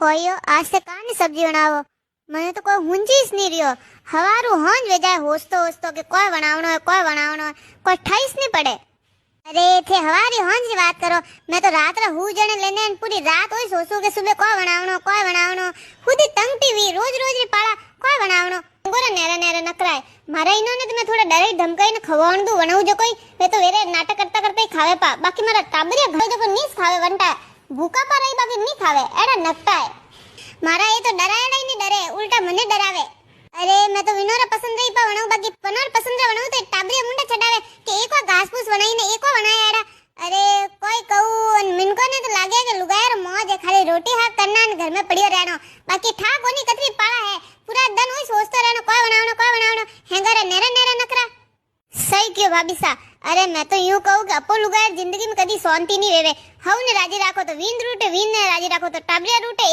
कोयो आज से कानी सब्जी बनावो मैंने तो कोई हुंजीस नहीं रियो हवारू हंज वेजाय होस्तो के कोई बनावनो है कोई ठईस नहीं पड़े। अरे थे हवारी हंज की बात करो मैं तो रात रा हु जने लेने पूरी रात होई सोचू के सुबह कोई बनावनो खुद ही तंगती हुई रोज री पाड़ा कोई बनावनो गोरा नेरा नकराय मारा इन्होंने तो मैं थोड़ा डराई धमकाई ने खवाण दू बनाऊ जो कोई वे तो वेरे नाटक करता करता ही खावे पा बाकी मारा टाबरिया घर जो नीस खावे वंटा भूखा पा रही बाकी नहीं खावे एड़ा नकटा है मारा ये तो डरायड़ा ही नहीं डरे उल्टा मने डरावे। अरे मैं तो विनोरा पसंद रही पा बनाऊ बाकी पनोर पसंद रे बनाऊ तो टाबरिया मुंडा चढ़ावे कि एक बार घास फूस बनाई ने एक बार बनाया एड़ा। अरे कोई कहू मिनको ने तो लागे कि लुगायर मौज है खाली रोटी हाथ करना ने घर में पड़ियो रहनो बाकी ठा कोनी कतरी पाड़ा है पूरा दिन वही सोचतो रहनो कोई बनावनो हेंगारे नेरा नकरा। सही क्यों भाभी सा अरे मैं तो यूं कहूं कि अपो लुगायर जिंदगी में कदी शांति नहीं वेवे हव ने राजी राखो तो वीन रूटे वीन ने राजी राखो तो टाबरिया रूटे।